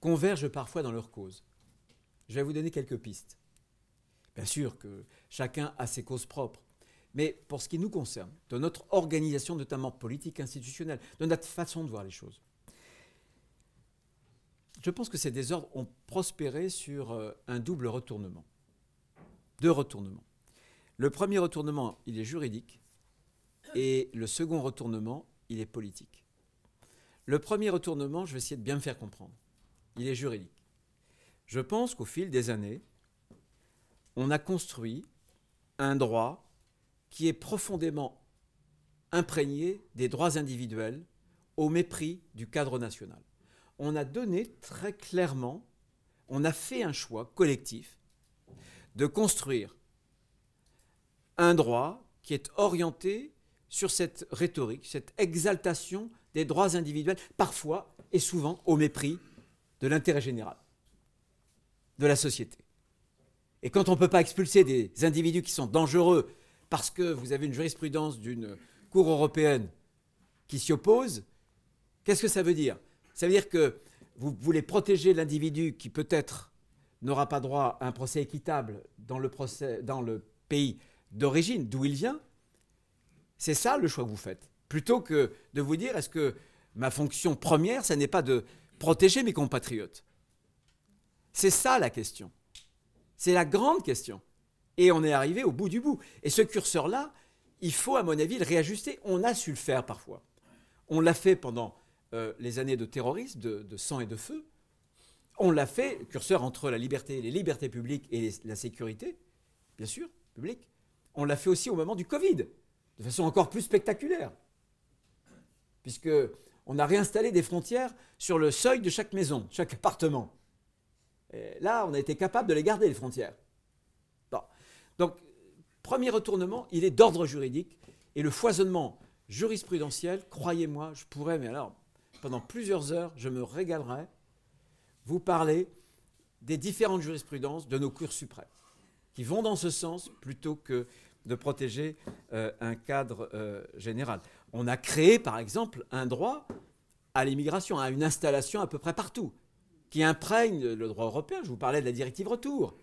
Speaker 2: convergent parfois dans leur cause. Je vais vous donner quelques pistes. Bien sûr que chacun a ses causes propres, mais pour ce qui nous concerne, de notre organisation, notamment politique, institutionnelle, de notre façon de voir les choses, je pense que ces désordres ont prospéré sur un double retournement. Deux retournements. Le premier retournement, il est juridique, et le second retournement, il est politique. Le premier retournement, je vais essayer de bien me faire comprendre. Il est juridique. Je pense qu'au fil des années, on a construit un droit qui est profondément imprégné des droits individuels au mépris du cadre national. On a donné très clairement, on a fait un choix collectif de construire un droit qui est orienté sur cette rhétorique, cette exaltation des droits individuels, parfois et souvent au mépris de l'intérêt général, de la société. Et quand on ne peut pas expulser des individus qui sont dangereux parce que vous avez une jurisprudence d'une Cour européenne qui s'y oppose, qu'est-ce que ça veut dire? Ça veut dire que vous voulez protéger l'individu qui peut-être n'aura pas droit à un procès équitable dans le pays d'origine, d'où il vient. C'est ça le choix que vous faites. Plutôt que de vous dire, est-ce que ma fonction première, ce n'est pas de protéger mes compatriotes? C'est ça la question. C'est la grande question. Et on est arrivé au bout du bout. Et ce curseur-là, il faut, à mon avis, le réajuster. On a su le faire parfois. On l'a fait pendant les années de terrorisme, de sang et de feu. On l'a fait, curseur entre la liberté, les libertés publiques et la sécurité, bien sûr, publique. On l'a fait aussi au moment du Covid, de façon encore plus spectaculaire. Puisqu'on a réinstallé des frontières sur le seuil de chaque maison, chaque appartement. Et là, on a été capable de les garder, les frontières. Bon. Donc, premier retournement, il est d'ordre juridique. Et le foisonnement jurisprudentiel, croyez-moi, je pourrais, mais alors, pendant plusieurs heures, je me régalerais, vous parler des différentes jurisprudences de nos cours suprêmes, qui vont dans ce sens plutôt que de protéger un cadre général. On a créé, par exemple, un droit à l'immigration, à une installation à peu près partout, qui imprègne le droit européen. Je vous parlais de la directive retour.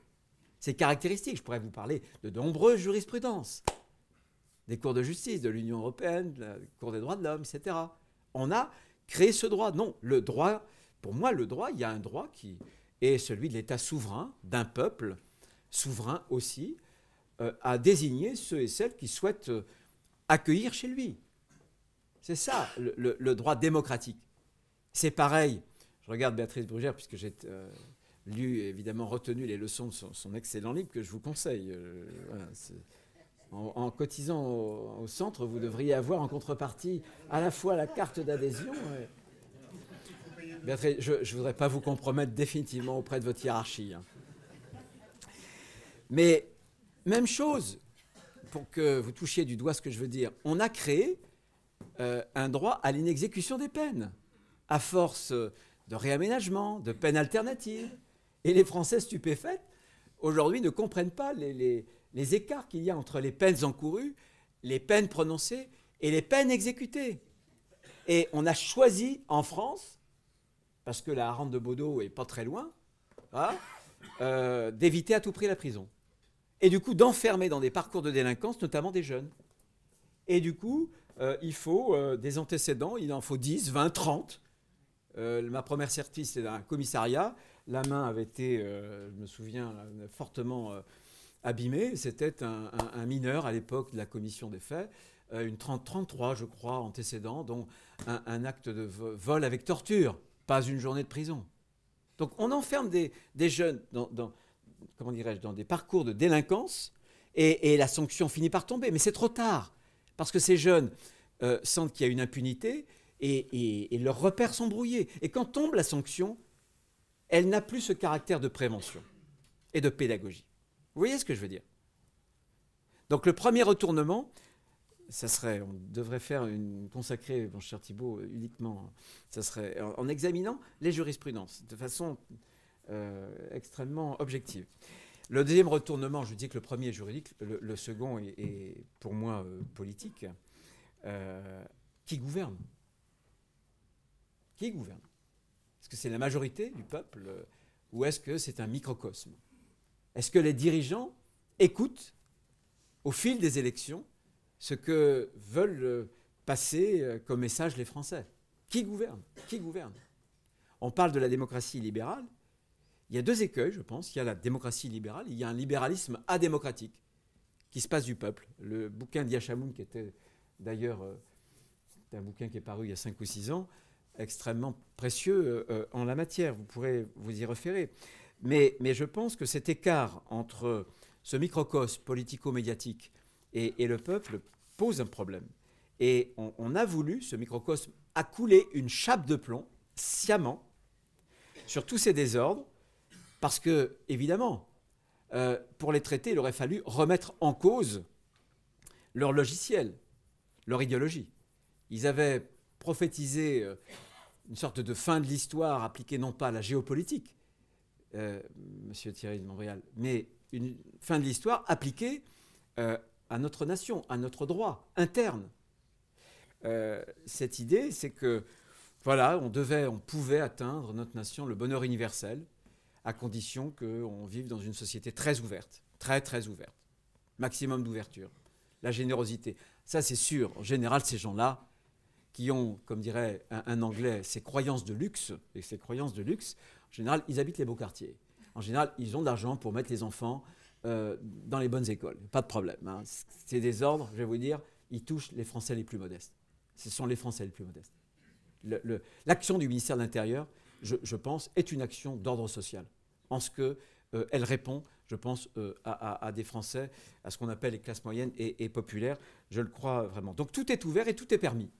Speaker 2: Ses caractéristiques, je pourrais vous parler de nombreuses jurisprudences, des cours de justice, de l'Union européenne, de la Cour des droits de l'homme, etc. On a créé ce droit. Non, le droit, pour moi, le droit, il y a un droit qui est celui de l'État souverain, d'un peuple souverain aussi, à désigner ceux et celles qui souhaitent accueillir chez lui. C'est ça, le droit démocratique. C'est pareil. Je regarde Béatrice Brugère, puisque j'ai lu, évidemment, retenu les leçons de son excellent livre que je vous conseille. En cotisant au centre, vous devriez avoir en contrepartie à la fois la carte d'adhésion. Bertrand, je ne voudrais pas vous compromettre définitivement auprès de votre hiérarchie. Hein. Mais même chose, pour que vous touchiez du doigt ce que je veux dire, on a créé un droit à l'inexécution des peines, à force de réaménagement, de peines alternatives. Et les Français stupéfaits, aujourd'hui, ne comprennent pas les écarts qu'il y a entre les peines encourues, les peines prononcées et les peines exécutées. Et on a choisi en France, parce que la Harente de Baudot n'est pas très loin, hein, d'éviter à tout prix la prison. Et du coup, d'enfermer dans des parcours de délinquance, notamment des jeunes. Et du coup, il faut des antécédents, il en faut 10, 20, 30. Ma première sortie, c'était dans un commissariat. La main avait été, je me souviens, fortement abîmée. C'était un mineur à l'époque de la commission des faits. Une 33, je crois, antécédents, dont un acte de vol avec torture, pas une journée de prison. Donc on enferme des jeunes comment dirais-je, dans des parcours de délinquance et la sanction finit par tomber. Mais c'est trop tard, parce que ces jeunes sentent qu'il y a une impunité et leurs repères sont brouillés. Et quand tombe la sanction, elle n'a plus ce caractère de prévention et de pédagogie. Vous voyez ce que je veux dire? Donc le premier retournement, ça serait, on devrait faire consacrer, mon cher Thibault, uniquement, ça serait en examinant les jurisprudences de façon extrêmement objective. Le deuxième retournement, je dis que le premier est juridique, le second est pour moi politique. Qui gouverne? Qui gouverne? Est-ce que c'est la majorité du peuple ou est-ce que c'est un microcosme? Est-ce que les dirigeants écoutent au fil des élections ce que veulent passer comme message les Français? Qui gouverne? Qui gouverne? On parle de la démocratie libérale. Il y a deux écueils, je pense. Il y a la démocratie libérale, il y a un libéralisme adémocratique qui se passe du peuple. Le bouquin d'Yachamoun, qui était d'ailleurs un bouquin qui est paru il y a 5 ou 6 ans, extrêmement précieux en la matière. Vous pourrez vous y référer. Mais je pense que cet écart entre ce microcosme politico-médiatique et le peuple pose un problème. Et on a voulu, ce microcosme, accouler une chape de plomb, sciemment, sur tous ces désordres, parce que, évidemment, pour les traiter, il aurait fallu remettre en cause leur logiciel, leur idéologie. Ils avaient prophétisé une sorte de fin de l'histoire appliquée non pas à la géopolitique, monsieur Thierry de Montréal, mais une fin de l'histoire appliquée à notre nation, à notre droit interne. Cette idée, c'est que, voilà, on pouvait atteindre, notre nation, le bonheur universel, à condition qu'on vive dans une société très ouverte, très très ouverte. Maximum d'ouverture. La générosité. Ça, c'est sûr. En général, ces gens-là, qui ont, comme dirait un Anglais, ces croyances de luxe, et ces croyances de luxe, en général, ils habitent les beaux quartiers. En général, ils ont de l'argent pour mettre les enfants dans les bonnes écoles. Pas de problème. Hein. Ces désordres, je vais vous dire, ils touchent les Français les plus modestes. Ce sont les Français les plus modestes. L'action du ministère de l'Intérieur, je pense, est une action d'ordre social, en ce qu'elle répond, je pense, à des Français, à ce qu'on appelle les classes moyennes et populaires. Je le crois vraiment. Donc tout est ouvert et tout est permis.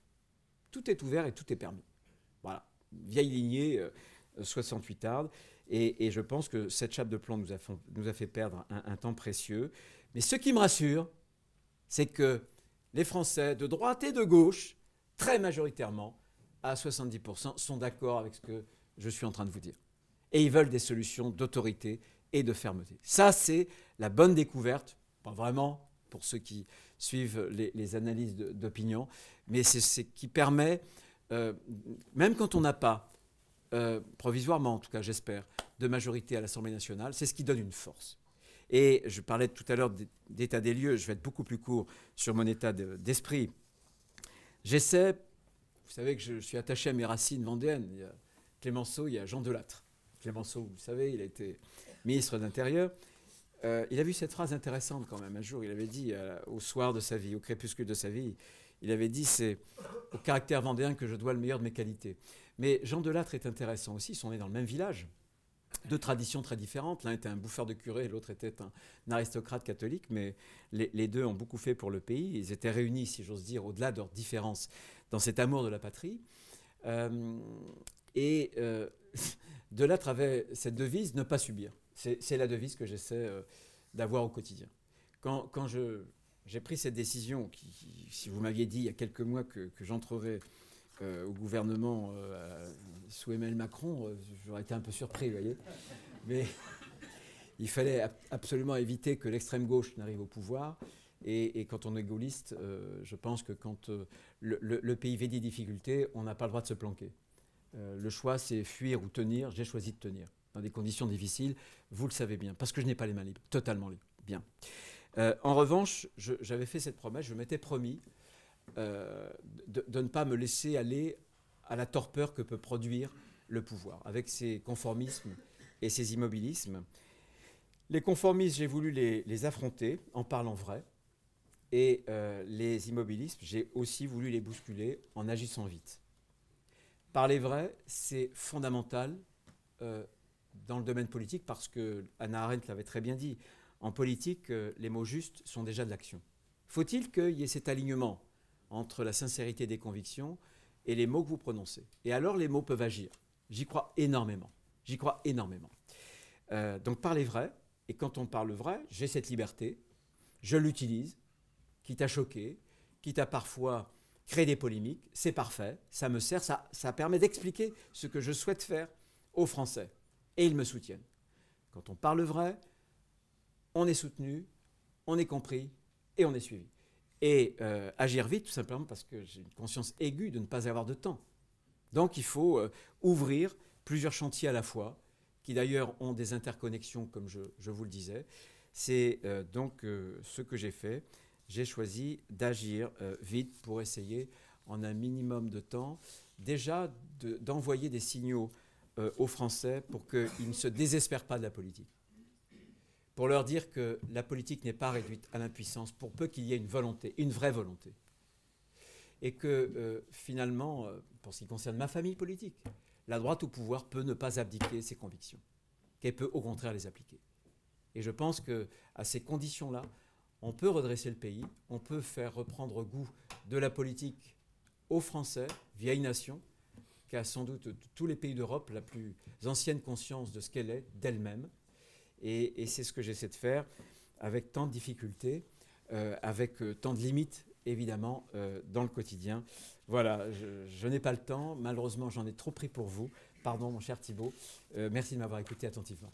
Speaker 2: Tout est ouvert et tout est permis. Voilà. Vieille lignée, 68 ardes. Et je pense que cette chape de plomb nous a fait perdre un temps précieux. Mais ce qui me rassure, c'est que les Français, de droite et de gauche, très majoritairement, à 70%, sont d'accord avec ce que je suis en train de vous dire. Et ils veulent des solutions d'autorité et de fermeté. Ça, c'est la bonne découverte, pas vraiment pour ceux qui suivent les analyses d'opinion, mais c'est ce qui permet, même quand on n'a pas, provisoirement en tout cas, j'espère, de majorité à l'Assemblée nationale, c'est ce qui donne une force. Et je parlais tout à l'heure d'état des lieux, je vais être beaucoup plus court sur mon état d'esprit. J'essaie, vous savez que je suis attaché à mes racines vendéennes. Il y a Clémenceau, il y a Jean Delattre. Clémenceau, vous le savez, il a été ministre de l'Intérieur. Il a vu cette phrase intéressante quand même. Un jour, il avait dit, au soir de sa vie, au crépuscule de sa vie, il avait dit, c'est au caractère vendéen que je dois le meilleur de mes qualités. Mais Jean Delattre est intéressant aussi, ils sont nés dans le même village. deux traditions très différentes. L'un était un bouffeur de curé, l'autre était un aristocrate catholique, mais les deux ont beaucoup fait pour le pays. Ils étaient réunis, si j'ose dire, au-delà de leurs différences, dans cet amour de la patrie. De là, travers cette devise, ne pas subir. C'est la devise que j'essaie d'avoir au quotidien. Quand j'ai pris cette décision, si vous m'aviez dit il y a quelques mois que j'entrerais au gouvernement sous Emmanuel Macron, j'aurais été un peu surpris, vous voyez. Mais il fallait absolument éviter que l'extrême gauche n'arrive au pouvoir. Et quand on est gaulliste, je pense que quand le pays vit des difficultés, on n'a pas le droit de se planquer. Le choix, c'est fuir ou tenir. J'ai choisi de tenir dans des conditions difficiles. Vous le savez bien, parce que je n'ai pas les mains libres, totalement libres. Bien. En revanche, j'avais fait cette promesse, je m'étais promis de ne pas me laisser aller à la torpeur que peut produire le pouvoir, avec ses conformismes et ses immobilismes. Les conformismes, j'ai voulu les affronter en parlant vrai, et les immobilismes, j'ai aussi voulu les bousculer en agissant vite. Parler vrai, c'est fondamental dans le domaine politique, parce que Hannah Arendt l'avait très bien dit, en politique, les mots justes sont déjà de l'action. Faut-il qu'il y ait cet alignement entre la sincérité des convictions et les mots que vous prononcez? Et alors les mots peuvent agir. J'y crois énormément. J'y crois énormément. Donc parler vrai, et quand on parle vrai, j'ai cette liberté, je l'utilise, quitte à choquer, quitte à parfois créer des polémiques, c'est parfait, ça me sert, ça permet d'expliquer ce que je souhaite faire aux Français. Et ils me soutiennent. Quand on parle vrai, on est soutenu, on est compris et on est suivi. Et agir vite, tout simplement parce que j'ai une conscience aiguë de ne pas avoir de temps. Donc il faut ouvrir plusieurs chantiers à la fois, qui d'ailleurs ont des interconnexions, comme je vous le disais. C'est donc ce que j'ai fait. J'ai choisi d'agir vite pour essayer, en un minimum de temps, déjà d'envoyer des signaux aux Français pour qu'ils ne se désespèrent pas de la politique. Pour leur dire que la politique n'est pas réduite à l'impuissance, pour peu qu'il y ait une volonté, une vraie volonté. Et que finalement, pour ce qui concerne ma famille politique, la droite au pouvoir peut ne pas abdiquer ses convictions, qu'elle peut au contraire les appliquer. Et je pense qu'à ces conditions-là, on peut redresser le pays, on peut faire reprendre goût de la politique aux Français, vieille nation, qui a sans doute de tous les pays d'Europe la plus ancienne conscience de ce qu'elle est, d'elle-même. Et c'est ce que j'essaie de faire avec tant de difficultés, avec tant de limites, évidemment, dans le quotidien. Voilà, je n'ai pas le temps. Malheureusement, j'en ai trop pris pour vous. Pardon, mon cher Thibault. Merci de m'avoir écouté attentivement.